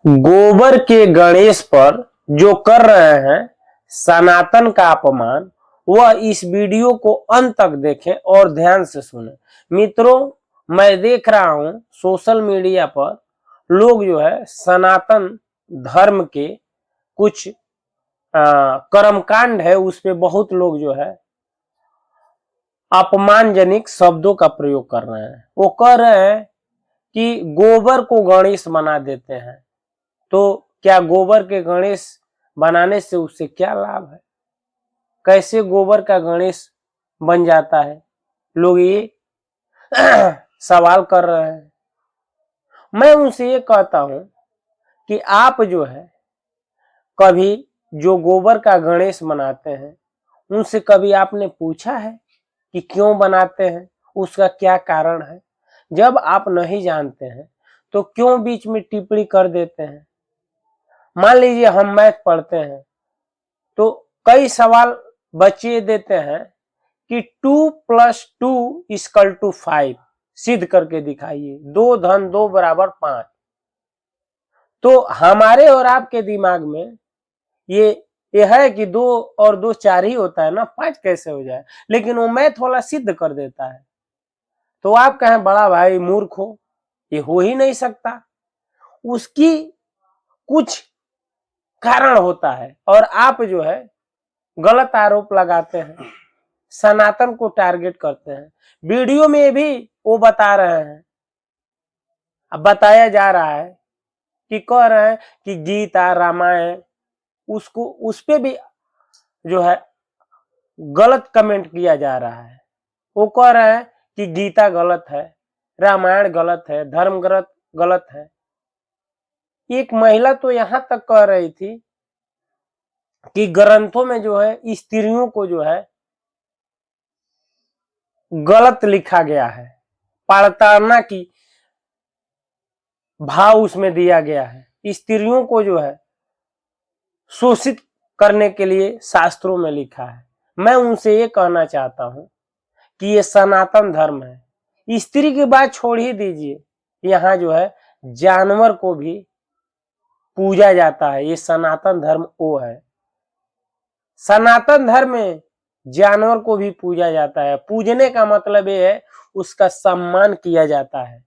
गोबर के गणेश पर जो कर रहे हैं सनातन का अपमान, वह इस वीडियो को अंत तक देखें और ध्यान से सुनें। मित्रों, मैं देख रहा हूं सोशल मीडिया पर लोग जो है सनातन धर्म के कुछ कर्मकांड है उस पे बहुत लोग जो है अपमानजनक शब्दों का प्रयोग कर रहे हैं। वो कह रहे हैं कि गोबर को गणेश बना देते हैं, तो क्या गोबर के गणेश बनाने से उससे क्या लाभ है? कैसे गोबर का गणेश बन जाता है? लोग ये सवाल कर रहे हैं। मैं उनसे ये कहता हूं कि आप जो है कभी जो गोबर का गणेश बनाते हैं उनसे कभी आपने पूछा है कि क्यों बनाते हैं, उसका क्या कारण है? जब आप नहीं जानते हैं तो क्यों बीच में टिप्पणी कर देते हैं? मान लीजिए हम मैथ पढ़ते हैं तो कई सवाल बच्चे देते हैं कि 2 + 2 = 5 सिद्ध करके दिखाइए, 2 धन 2 बराबर 5। तो हमारे और आपके दिमाग में ये है कि 2 और 2 4 ही होता है ना, 5 कैसे हो जाए? लेकिन वो मैथ वाला सिद्ध कर देता है। तो आप कहें बड़ा भाई मूर्ख हो, ये हो ही नहीं सकता। उसकी कुछ कारण होता है और आप जो है गलत आरोप लगाते हैं, सनातन को टारगेट करते हैं। वीडियो में भी वो बता रहे हैं, अब बताया जा रहा है कि कह रहे हैं कि गीता रामायण उसको उस पे भी जो है गलत कमेंट किया जा रहा है। वो कह रहे हैं कि गीता गलत है, रामायण गलत है, धर्म गलत है। एक महिला तो यहां तक कह रही थी कि ग्रंथों में जो है स्त्रियों को जो है गलत लिखा गया है, प्रताड़ना की भाव उसमें दिया गया है, स्त्रियों को जो है शोषित करने के लिए शास्त्रों में लिखा है। मैं उनसे ये कहना चाहता हूं कि ये सनातन धर्म है। स्त्री की बात छोड़ ही दीजिए, यहाँ जो है जानवर को भी पूजा जाता है। ये सनातन धर्म वो है। सनातन धर्म में जानवर को भी पूजा जाता है। पूजने का मतलब ये है उसका सम्मान किया जाता है।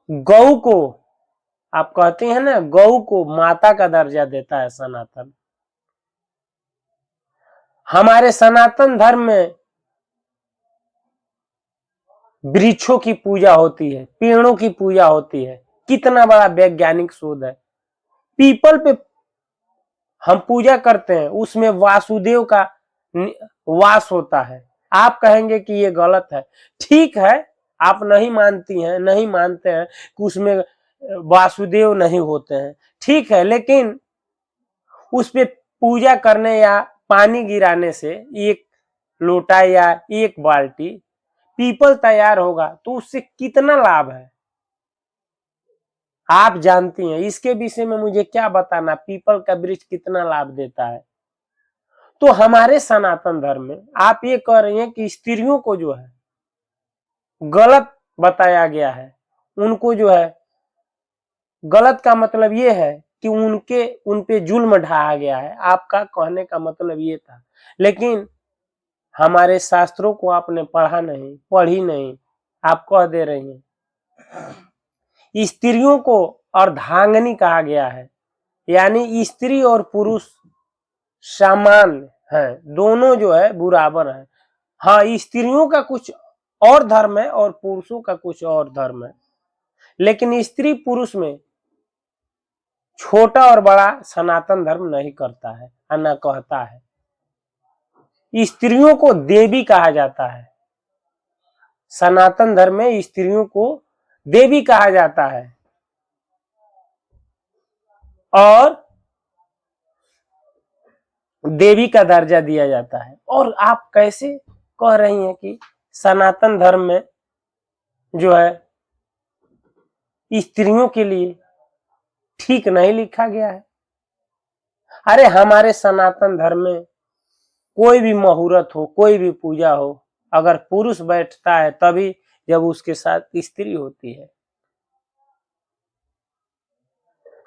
गौ को आप कहते हैं ना, गौ को माता का दर्जा देता है सनातन। हमारे सनातन धर्म में वृक्षों की पूजा होती है, पेड़ों की पूजा होती है। कितना बड़ा वैज्ञानिक शोध है। पीपल पे हम पूजा करते हैं, उसमें वासुदेव का वास होता है। आप कहेंगे कि ये गलत है। ठीक है, आप नहीं मानती हैं, नहीं मानते हैं कि उसमें वासुदेव नहीं होते हैं, ठीक है, लेकिन उस पे पूजा करने या पानी गिराने से एक लोटा या एक बाल्टी पीपल तैयार होगा तो उससे कितना लाभ है आप जानती हैं। इसके विषय में मुझे क्या बताना, पीपल का वृक्ष कितना लाभ देता है। तो हमारे सनातन धर्म में आप ये कह रही हैं कि स्त्रियों को जो है गलत बताया गया है, उनको जो है गलत का मतलब ये है कि उन पे जुल्म ढाया गया है। आपका कहने का मतलब ये था, लेकिन हमारे शास्त्रों को आपने पढ़ा नहीं, पढ़ी नहीं, आप कह दे रही हैं। स्त्रियों को अर्धांगिनी कहा गया है, यानी स्त्री और पुरुष समान है, दोनों जो है बराबर है। हाँ, स्त्रियों का कुछ और धर्म है और पुरुषों का कुछ और धर्म है, लेकिन स्त्री पुरुष में छोटा और बड़ा सनातन धर्म नहीं करता है, न कहता है। स्त्रियों को देवी कहा जाता है। सनातन धर्म में स्त्रियों को देवी कहा जाता है और देवी का दर्जा दिया जाता है। और आप कैसे कह रही हैं कि सनातन धर्म में जो है स्त्रियों के लिए ठीक नहीं लिखा गया है? अरे हमारे सनातन धर्म में कोई भी मुहूर्त हो, कोई भी पूजा हो, अगर पुरुष बैठता है तभी जब उसके साथ स्त्री होती है।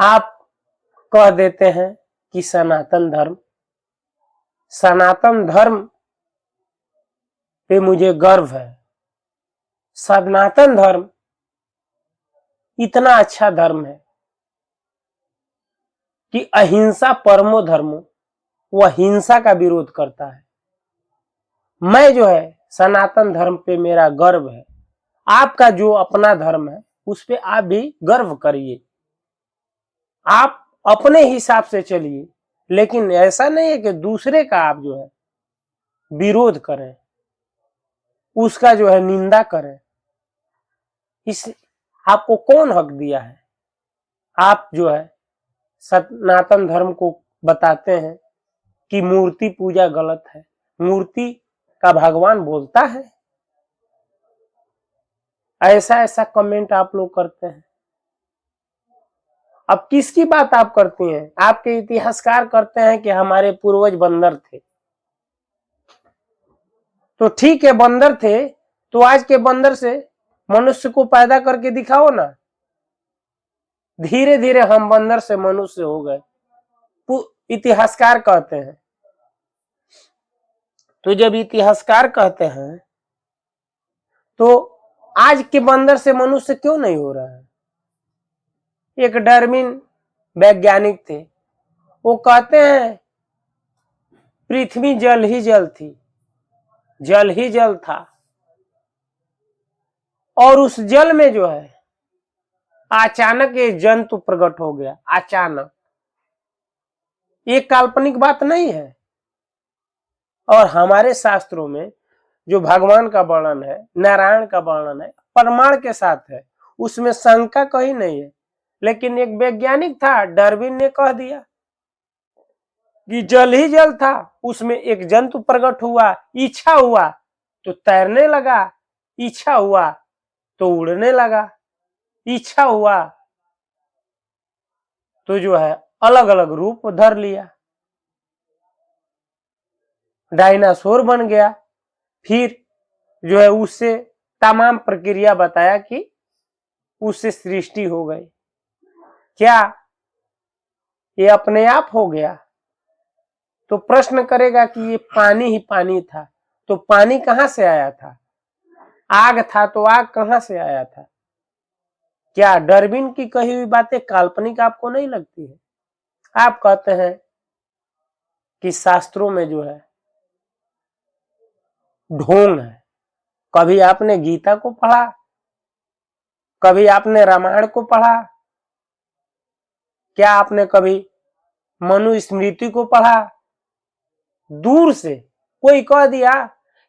आप कह देते हैं कि सनातन धर्म पे मुझे गर्व है। सनातन धर्म इतना अच्छा धर्म है कि अहिंसा परमो धर्मो, वह हिंसा का विरोध करता है। मैं जो है सनातन धर्म पे मेरा गर्व है। आपका जो अपना धर्म है उस पे आप भी गर्व करिए, आप अपने हिसाब से चलिए, लेकिन ऐसा नहीं है कि दूसरे का आप जो है विरोध करें, उसका जो है निंदा करें। इस आपको कौन हक दिया है? आप जो है सनातन धर्म को बताते हैं कि मूर्ति पूजा गलत है। मूर्ति का भगवान बोलता है, ऐसा कमेंट आप लोग करते हैं। अब किसकी बात आप करती हैं? आपके इतिहासकार करते हैं कि हमारे पूर्वज बंदर थे। तो ठीक है, बंदर थे तो आज के बंदर से मनुष्य को पैदा करके दिखाओ ना। धीरे धीरे हम बंदर से मनुष्य हो गए, इतिहासकार कहते हैं। तो जब इतिहासकार कहते हैं तो आज के बंदर से मनुष्य क्यों नहीं हो रहा है? एक डार्विन वैज्ञानिक थे, वो कहते हैं पृथ्वी जल ही जल थी, जल ही जल था, और उस जल में जो है अचानक एक जंतु प्रकट हो गया। अचानक, ये काल्पनिक बात नहीं है। और हमारे शास्त्रों में जो भगवान का वर्णन है, नारायण का वर्णन है, प्रमाण के साथ है, उसमें शंका कहीं नहीं है। लेकिन एक वैज्ञानिक था, डार्विन ने कह दिया कि जल ही जल था, उसमें एक जंतु प्रकट हुआ, इच्छा हुआ तो तैरने लगा, इच्छा हुआ तो उड़ने लगा, इच्छा हुआ तो जो है अलग अलग रूप धर लिया, डायनासोर बन गया। फिर जो है उससे तमाम प्रक्रिया बताया कि उससे सृष्टि हो गई। क्या ये अपने आप हो गया? तो प्रश्न करेगा कि ये पानी ही पानी था, तो पानी कहां से आया था? आग था तो आग कहां से आया था? क्या डार्विन की कही हुई बातें काल्पनिक आपको नहीं लगती है? आप कहते हैं कि शास्त्रों में जो है ढोंग है। कभी आपने गीता को पढ़ा? कभी आपने रामायण को पढ़ा? क्या आपने कभी मनुस्मृति को पढ़ा? दूर से कोई कह दिया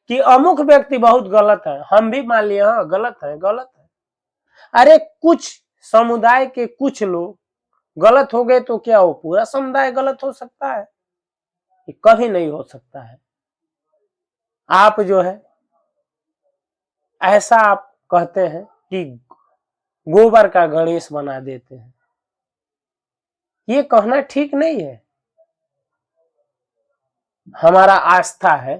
कि अमुक व्यक्ति बहुत गलत है, हम भी मान लिया हाँ गलत है, गलत है। अरे कुछ समुदाय के कुछ लोग गलत हो गए तो क्या वो पूरा समुदाय गलत हो सकता है? ये कभी नहीं हो सकता है। आप जो है ऐसा आप कहते हैं कि गोबर का गणेश बना देते हैं, ये कहना ठीक नहीं है। हमारा आस्था है,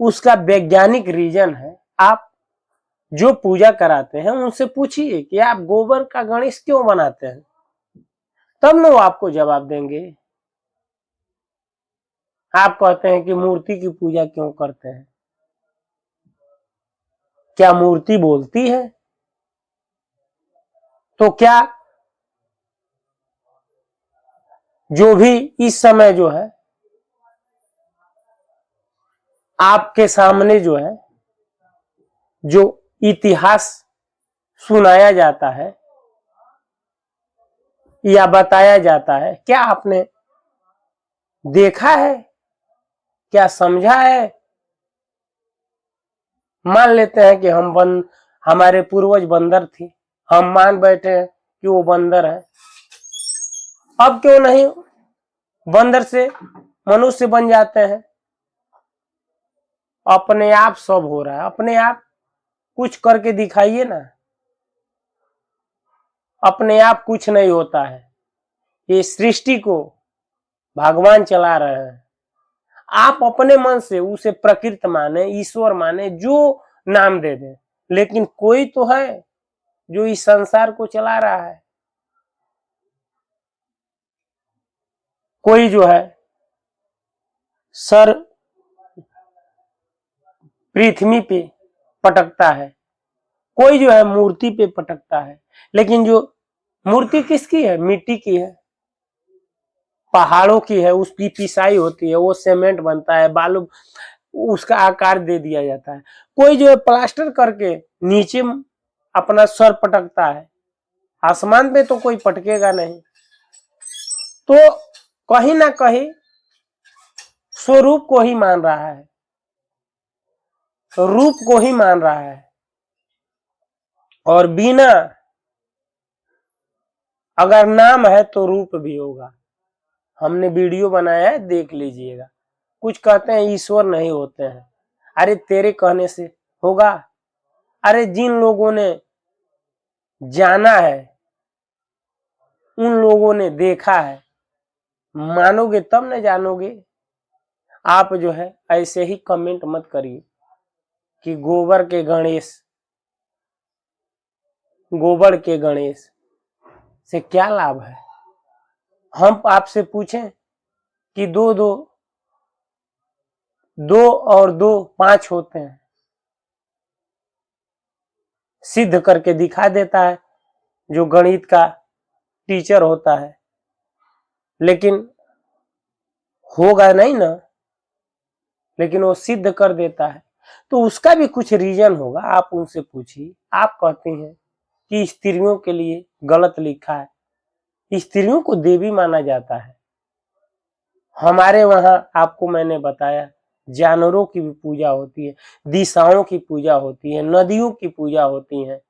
उसका वैज्ञानिक रीजन है। आप जो पूजा कराते हैं उनसे पूछिए कि आप गोबर का गणेश क्यों बनाते हैं, तब ना वो आपको जवाब देंगे। आप कहते हैं कि मूर्ति की पूजा क्यों करते हैं? क्या मूर्ति बोलती है? तो क्या जो भी इस समय जो है आपके सामने जो है जो इतिहास सुनाया जाता है या बताया जाता है, क्या आपने देखा है? क्या समझा है? मान लेते हैं कि हमारे पूर्वज बंदर थे, हम मान बैठे हैं कि वो बंदर है। अब क्यों नहीं बंदर से मनुष्य बन जाते हैं? अपने आप सब हो रहा है, अपने आप कुछ करके दिखाइए ना। अपने आप कुछ नहीं होता है, ये सृष्टि को भगवान चला रहे हैं। आप अपने मन से उसे प्रकृति माने, ईश्वर माने, जो नाम दे दें, लेकिन कोई तो है जो इस संसार को चला रहा है। कोई जो है सर पृथ्वी पे पटकता है, कोई जो है मूर्ति पे पटकता है। लेकिन जो मूर्ति किसकी है? मिट्टी की है, पहाड़ों की है, उसकी पिसाई होती है, वो सीमेंट बनता है, बालू, उसका आकार दे दिया जाता है। कोई जो है प्लास्टर करके नीचे अपना सर पटकता है, आसमान पे तो कोई पटकेगा नहीं। तो कहीं ना कहीं स्वरूप को ही मान रहा है, रूप को ही मान रहा है, और बिना अगर नाम है तो रूप भी होगा। हमने वीडियो बनाया है, देख लीजिएगा। कुछ कहते हैं ईश्वर नहीं होते हैं, अरे तेरे कहने से होगा? अरे जिन लोगों ने जाना है, उन लोगों ने देखा है, मानोगे तब न जानोगे। आप जो है ऐसे ही कमेंट मत करिए कि गोबर के गणेश से क्या लाभ है। हम आपसे पूछें कि दो और दो 5 होते हैं, सिद्ध करके दिखा देता है जो गणित का टीचर होता है, लेकिन होगा नहीं ना, लेकिन वो सिद्ध कर देता है। तो उसका भी कुछ रीजन होगा, आप उनसे पूछिए। आप कहते हैं कि स्त्रियों के लिए गलत लिखा है, स्त्रियों को देवी माना जाता है। हमारे वहां आपको मैंने बताया जानवरों की भी पूजा होती है, दिशाओं की पूजा होती है, नदियों की पूजा होती है।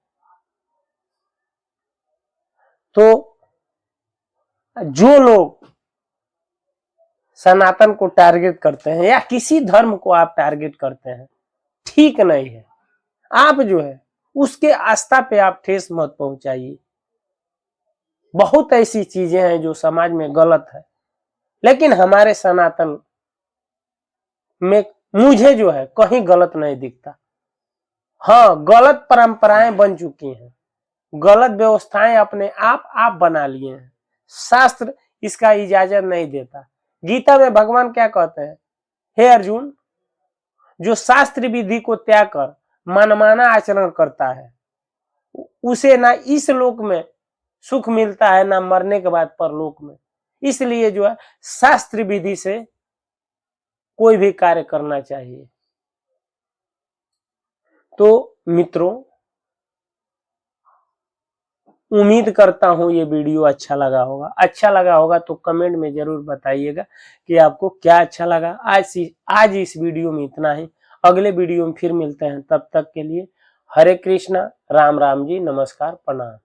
तो जो लोग सनातन को टारगेट करते हैं या किसी धर्म को आप टारगेट करते हैं, ठीक नहीं है। आप जो है उसके आस्था पे आप ठेस मत पहुंचाइए। बहुत ऐसी चीजें हैं जो समाज में गलत है, लेकिन हमारे सनातन में मुझे जो है कहीं गलत नहीं दिखता। हाँ, गलत परंपराएं बन चुकी हैं, गलत व्यवस्थाएं अपने आप बना लिए हैं। शास्त्र इसका इजाजत नहीं देता। गीता में भगवान क्या कहते हैं? हे अर्जुन, जो शास्त्र विधि को त्याग कर मनमाना आचरण करता है, उसे ना इस लोक में सुख मिलता है, ना मरने के बाद परलोक में। इसलिए जो है शास्त्र विधि से कोई भी कार्य करना चाहिए। तो मित्रों, उम्मीद करता हूं ये वीडियो अच्छा लगा होगा। अच्छा लगा होगा तो कमेंट में जरूर बताइएगा कि आपको क्या अच्छा लगा। आज इस वीडियो में इतना ही। अगले वीडियो में फिर मिलते हैं, तब तक के लिए हरे कृष्णा, राम राम जी, नमस्कार, प्रणाम।